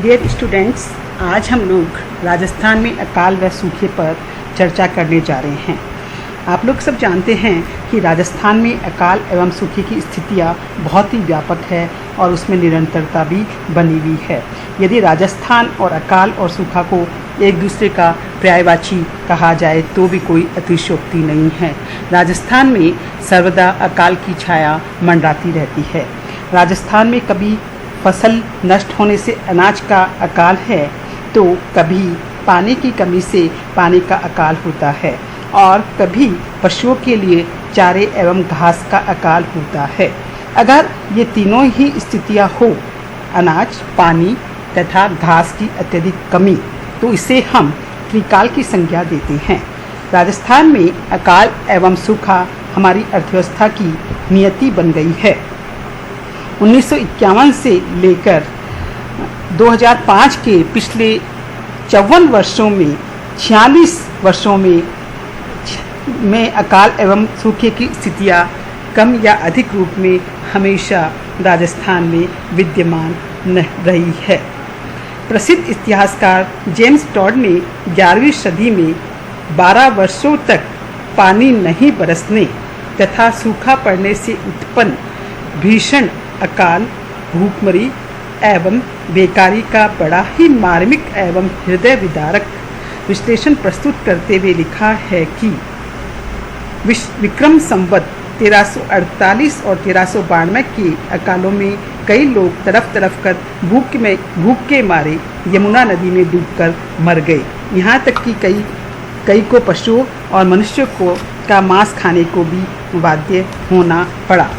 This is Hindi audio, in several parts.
डियर स्टूडेंट्स, आज हम लोग राजस्थान में अकाल व सूखे पर चर्चा करने जा रहे हैं। आप लोग सब जानते हैं कि राजस्थान में अकाल एवं सूखे की स्थितियाँ बहुत ही व्यापक है और उसमें निरंतरता भी बनी हुई है। यदि राजस्थान और अकाल और सूखा को एक दूसरे का पर्यायवाची कहा जाए तो भी कोई अतिशयोक्ति नहीं है। राजस्थान में सर्वदा अकाल की छाया मंडराती रहती है। राजस्थान में कभी फसल नष्ट होने से अनाज का अकाल है तो कभी पानी की कमी से पानी का अकाल होता है और कभी पशुओं के लिए चारे एवं घास का अकाल होता है। अगर ये तीनों ही स्थितियां हो, अनाज, पानी तथा घास की अत्यधिक कमी, तो इसे हम त्रिकाल की संज्ञा देते हैं। राजस्थान में अकाल एवं सूखा हमारी अर्थव्यवस्था की नियति बन गई है। 1951 से लेकर 2005 के पिछले 54 वर्षों में 46 वर्षों में अकाल एवं सूखे की स्थितियाँ कम या अधिक रूप में हमेशा राजस्थान में विद्यमान रही है। प्रसिद्ध इतिहासकार जेम्स टॉड ने 11वीं सदी में 12 वर्षों तक पानी नहीं बरसने तथा सूखा पड़ने से उत्पन्न भीषण अकाल, भूखमरी एवं बेकारी का बड़ा ही मार्मिक एवं हृदय विदारक विश्लेषण प्रस्तुत करते हुए लिखा है कि विक्रम संवत 1348 और 1392 के अकालों में कई लोग तरफ कर भूख के मारे यमुना नदी में डूबकर मर गए। यहाँ तक कि कई को पशुओं और मनुष्यों का मांस खाने को भी बाध्य होना पड़ा।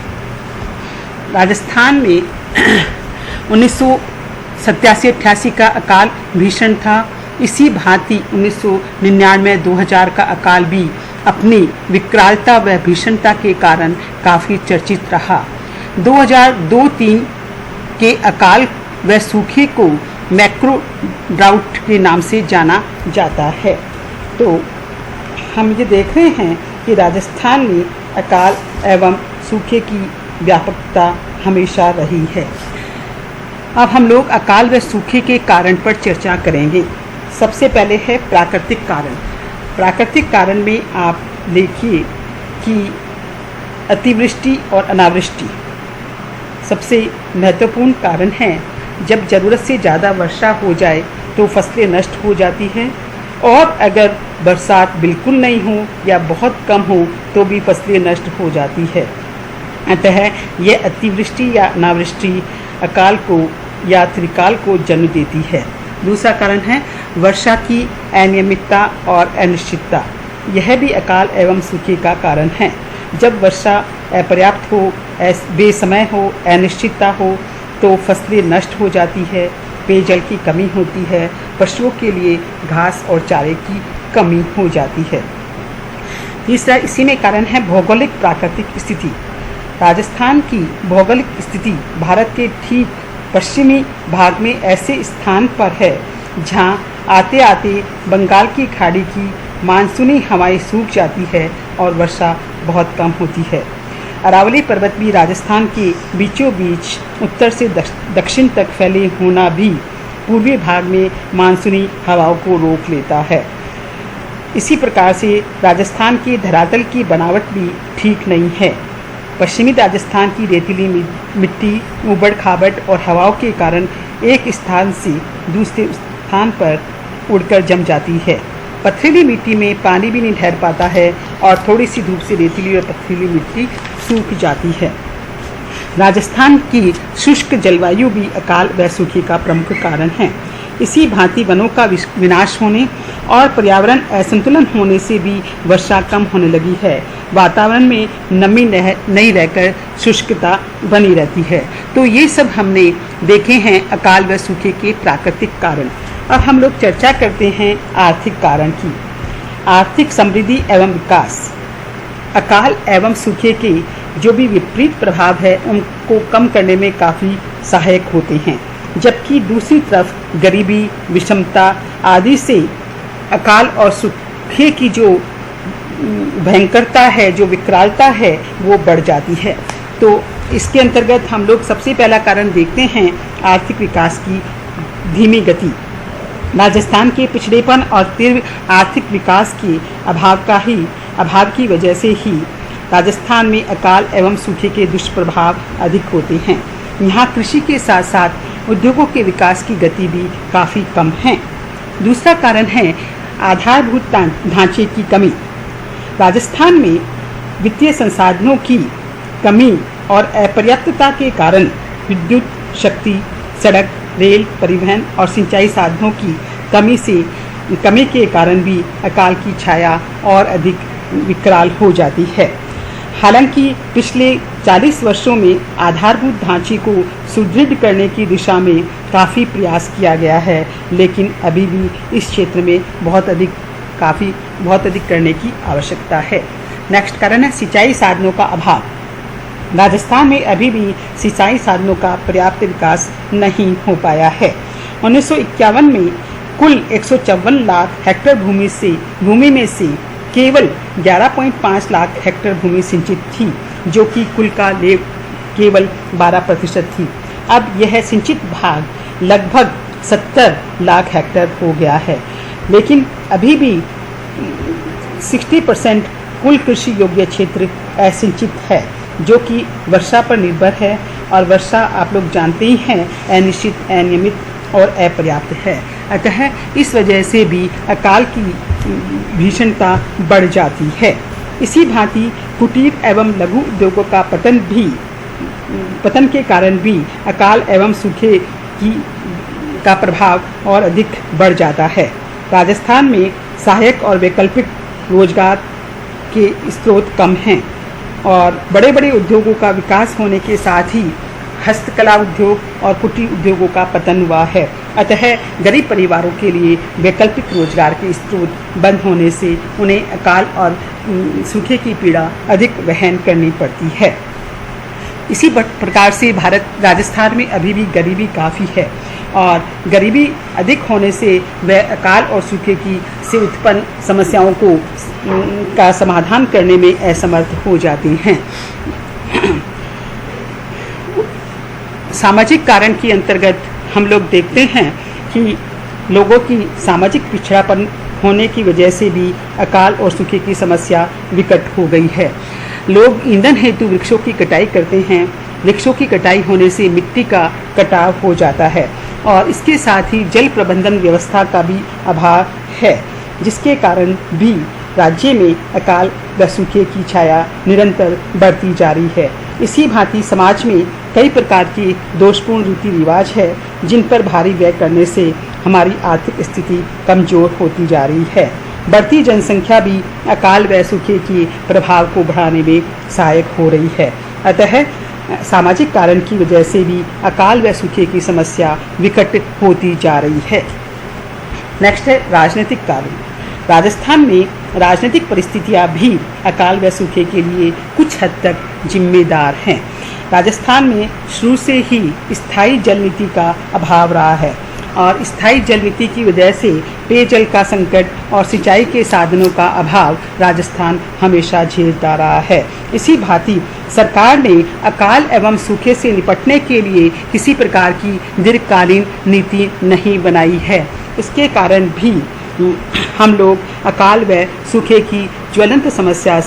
राजस्थान में 1987-88 का अकाल भीषण था। इसी भांति 1999-2000 का अकाल भी अपनी विकरालता व भीषणता के कारण काफ़ी चर्चित रहा। 2002-03 के अकाल व सूखे को मैक्रो ड्राउट के नाम से जाना जाता है। तो हम ये देख रहे हैं कि राजस्थान में अकाल एवं सूखे की व्यापकता हमेशा रही है। अब हम लोग अकाल व सूखे के कारण पर चर्चा करेंगे। सबसे पहले है प्राकृतिक कारण। प्राकृतिक कारण में आप देखिए कि अतिवृष्टि और अनावृष्टि सबसे महत्वपूर्ण कारण है। जब ज़रूरत से ज़्यादा वर्षा हो जाए तो फसलें नष्ट हो जाती हैं और अगर बरसात बिल्कुल नहीं हो या बहुत कम हो तो भी फसलें नष्ट हो जाती है। अतः यह अतिवृष्टि या अनावृष्टि अकाल को या त्रिकाल को जन्म देती है। दूसरा कारण है वर्षा की अनियमितता और अनिश्चितता। यह भी अकाल एवं सूखे का कारण है। जब वर्षा अपर्याप्त हो, बेसमय हो, अनिश्चितता हो तो फसलें नष्ट हो जाती है, पेयजल की कमी होती है, पशुओं के लिए घास और चारे की कमी हो जाती है। तीसरा इसी में कारण है भौगोलिक प्राकृतिक स्थिति। राजस्थान की भौगोलिक स्थिति भारत के ठीक पश्चिमी भाग में ऐसे स्थान पर है जहां आते आते बंगाल की खाड़ी की मानसूनी हवाएं सूख जाती है और वर्षा बहुत कम होती है। अरावली पर्वत भी राजस्थान के बीचों बीच उत्तर से दक्षिण तक फैले होना भी पूर्वी भाग में मानसूनी हवाओं को रोक लेता है। इसी प्रकार से राजस्थान की धरातल की बनावट भी ठीक नहीं है। पश्चिमी राजस्थान की रेतीली मिट्टी ऊबड़ खाबड़ और हवाओं के कारण एक स्थान से दूसरे स्थान पर उड़कर जम जाती है। पथरीली मिट्टी में पानी भी नहीं ठहर पाता है और थोड़ी सी धूप से रेतीली और पथरीली मिट्टी सूख जाती है। राजस्थान की शुष्क जलवायु भी अकाल व सूखे का प्रमुख कारण है। इसी भांति वनों का विनाश होने और पर्यावरण असंतुलन होने से भी वर्षा कम होने लगी है। वातावरण में नमी नहीं रहकर शुष्कता बनी रहती है। तो ये सब हमने देखे हैं अकाल व सूखे के प्राकृतिक कारण। अब हम लोग चर्चा करते हैं आर्थिक कारण की। आर्थिक समृद्धि एवं विकास। अकाल एवं सूखे के जो भी विपरीत प्रभाव है उनको कम करने में काफ़ी सहायक होते हैं, जबकि दूसरी तरफ गरीबी, विषमता आदि से अकाल और सूखे की जो भयंकरता है, जो विकरालता है, वो बढ़ जाती है। तो इसके अंतर्गत हम लोग सबसे पहला कारण देखते हैं आर्थिक विकास की धीमी गति। राजस्थान के पिछड़ेपन और तीव्र आर्थिक विकास के अभाव की वजह से ही राजस्थान में अकाल एवं सूखे के दुष्प्रभाव अधिक होते हैं। यहाँ कृषि के साथ साथ उद्योगों के विकास की गति भी काफ़ी कम है। दूसरा कारण है आधारभूत ढांचे की कमी। राजस्थान में वित्तीय संसाधनों की कमी और अपर्याप्तता के कारण विद्युत शक्ति, सड़क, रेल, परिवहन और सिंचाई साधनों की कमी के कारण भी अकाल की छाया और अधिक विकराल हो जाती है। हालांकि पिछले 40 वर्षों में आधारभूत ढांचे को सुदृढ़ करने की दिशा में काफ़ी प्रयास किया गया है, लेकिन अभी भी इस क्षेत्र में बहुत अधिक करने की आवश्यकता है। नेक्स्ट कारण है सिंचाई साधनों का अभाव। राजस्थान में अभी भी सिंचाई साधनों का पर्याप्त विकास नहीं हो पाया है। 1951 में कुल 154 लाख हेक्टेयर भूमि में से केवल 11.5 लाख हेक्टेयर भूमि सिंचित थी, जो कि कुल का केवल 12% थी। अब यह सिंचित भाग लगभग 70 लाख हेक्टेयर हो गया है, लेकिन अभी भी 60% कुल कृषि योग्य क्षेत्र असिंचित है, जो कि वर्षा पर निर्भर है, और वर्षा आप लोग जानते ही हैं अनिश्चित, अनियमित और अपर्याप्त है। अतः इस वजह से भी अकाल की भीषणता बढ़ जाती है। इसी भांति कुटीर एवं लघु उद्योगों का पतन के कारण भी अकाल एवं सूखे का प्रभाव और अधिक बढ़ जाता है। राजस्थान में सहायक और वैकल्पिक रोजगार के स्रोत कम हैं और बड़े बड़े उद्योगों का विकास होने के साथ ही हस्तकला उद्योग और कुटीर उद्योगों का पतन हुआ है। अतः गरीब परिवारों के लिए वैकल्पिक रोजगार के स्रोत बंद होने से उन्हें अकाल और सूखे की पीड़ा अधिक वहन करनी पड़ती है। इसी प्रकार से राजस्थान में अभी भी गरीबी काफ़ी है और गरीबी अधिक होने से वह अकाल और सूखे से उत्पन्न समस्याओं का समाधान करने में असमर्थ हो जाते हैं। सामाजिक कारण के अंतर्गत हम लोग देखते हैं कि लोगों की सामाजिक पिछड़ापन होने की वजह से भी अकाल और सूखे की समस्या विकट हो गई है। लोग ईंधन हेतु वृक्षों की कटाई करते हैं। वृक्षों की कटाई होने से मिट्टी का कटाव हो जाता है और इसके साथ ही जल प्रबंधन व्यवस्था का भी अभाव है, जिसके कारण भी राज्य में अकाल व सूखे की छाया निरंतर बढ़ती जा रही है। इसी भांति समाज में कई प्रकार के दोषपूर्ण रीति रिवाज है, जिन पर भारी व्यय करने से हमारी आर्थिक स्थिति कमजोर होती जा रही है। बढ़ती जनसंख्या भी अकाल व सूखे के प्रभाव को बढ़ाने में सहायक हो रही है। अतः सामाजिक कारण की वजह से भी अकाल व सूखे की समस्या विकट होती जा रही है। नेक्स्ट है राजनीतिक कारण। राजस्थान में राजनीतिक परिस्थितियां भी अकाल व सूखे के लिए कुछ हद तक जिम्मेदार हैं। राजस्थान में शुरू से ही स्थायी जल नीति का अभाव रहा है और स्थायी जल नीति की वजह से पेयजल का संकट और सिंचाई के साधनों का अभाव राजस्थान हमेशा झेलता रहा है। इसी भांति सरकार ने अकाल एवं सूखे से निपटने के लिए किसी प्रकार की दीर्घकालीन नीति नहीं बनाई है। इसके कारण भी हम लोग अकाल व सूखे की ज्वलंत समस्या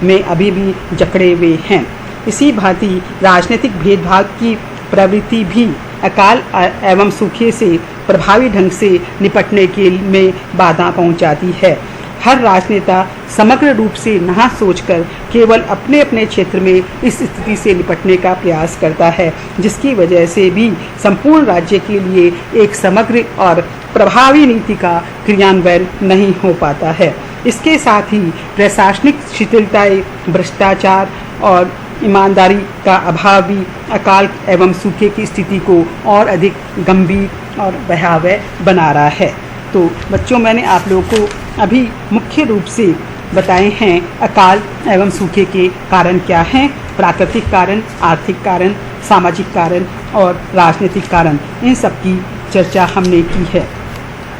में अभी भी जकड़े हुए हैं। इसी भांति राजनीतिक भेदभाव की प्रवृत्ति भी अकाल एवं सूखे से प्रभावी ढंग से निपटने में बाधा पहुंचाती है। हर राजनेता समग्र रूप से ना सोचकर केवल अपने अपने क्षेत्र में इस स्थिति से निपटने का प्रयास करता है, जिसकी वजह से भी संपूर्ण राज्य के लिए एक समग्र और प्रभावी नीति का क्रियान्वयन नहीं हो पाता है। इसके साथ ही प्रशासनिक शिथिलताएं, भ्रष्टाचार और ईमानदारी का अभाव भी अकाल एवं सूखे की स्थिति को और अधिक गंभीर और भयावह बना रहा है। तो बच्चों, मैंने आप लोगों को अभी मुख्य रूप से बताए हैं अकाल एवं सूखे के कारण क्या हैं। प्राकृतिक कारण, आर्थिक कारण, सामाजिक कारण और राजनीतिक कारण, इन सब की चर्चा हमने की है।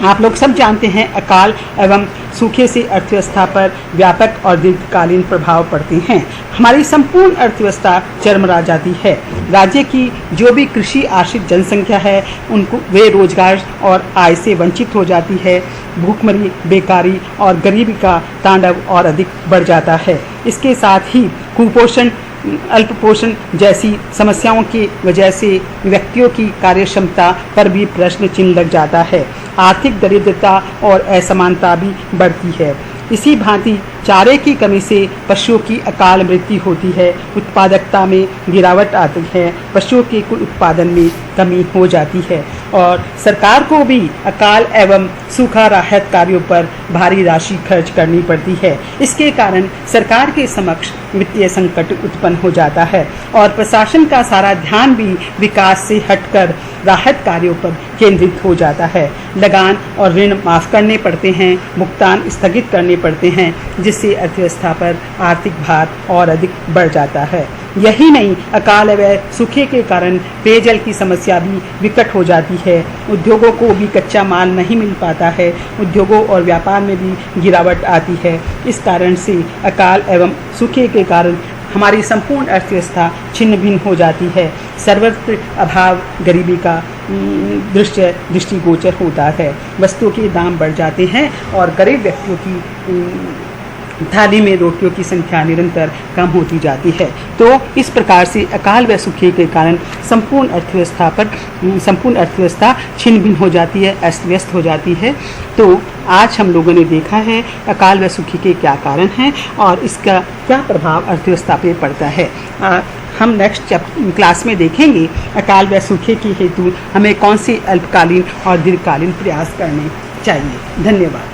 आप लोग सब जानते हैं अकाल एवं सूखे से अर्थव्यवस्था पर व्यापक और दीर्घकालीन प्रभाव पड़ते हैं। हमारी संपूर्ण अर्थव्यवस्था चरमरा जाती है। राज्य की जो भी कृषि आश्रित जनसंख्या है उनको वे रोजगार और आय से वंचित हो जाती है। भूखमरी, बेकारी और गरीबी का तांडव और अधिक बढ़ जाता है। इसके साथ ही कुपोषण, अल्पपोषण जैसी समस्याओं की वजह से व्यक्तियों की कार्यक्षमता पर भी प्रश्न चिन्ह लग जाता है। आर्थिक दरिद्रता और असमानता भी बढ़ती है। इसी भांति चारे की कमी से पशुओं की अकाल मृत्यु होती है। उत्पादकता में गिरावट आती है। पशुओं के कुल उत्पादन में कमी हो जाती है और सरकार को भी अकाल एवं सूखा राहत कार्यों पर भारी राशि खर्च करनी पड़ती है। इसके कारण सरकार के समक्ष वित्तीय संकट उत्पन्न हो जाता है और प्रशासन का सारा ध्यान भी विकास से हटकर राहत कार्यों पर केंद्रित हो जाता है। लगान और ऋण माफ करने पड़ते हैं, भुगतान स्थगित करने पड़ते हैं, जिससे अर्थव्यवस्था पर आर्थिक भार और अधिक बढ़ जाता है। यही नहीं, अकाल व सूखे के कारण पेयजल की समस्या भी विकट हो जाती है। उद्योगों को भी कच्चा माल नहीं मिल पाता है। उद्योगों और व्यापार में भी गिरावट आती है। इस कारण से अकाल एवं सूखे के कारण हमारी संपूर्ण अर्थव्यवस्था छिन्न भिन्न हो जाती है। सर्वत्र अभाव, गरीबी का दृष्टिगोचर होता है। वस्तुओं के दाम बढ़ जाते हैं और गरीब व्यक्तियों की थाली में रोटियों की संख्या निरंतर कम होती जाती है। तो इस प्रकार से अकाल व सूखे के कारण संपूर्ण अर्थव्यवस्था छिन्न भिन्न हो जाती है, अस्त व्यस्त हो जाती है। तो आज हम लोगों ने देखा है अकाल व सूखे के क्या कारण हैं और इसका क्या प्रभाव अर्थव्यवस्था पे पड़ता है। हम नेक्स्ट क्लास में देखेंगे अकाल व सूखे के हेतु हमें कौन से अल्पकालीन और दीर्घकालीन प्रयास करने चाहिए। धन्यवाद।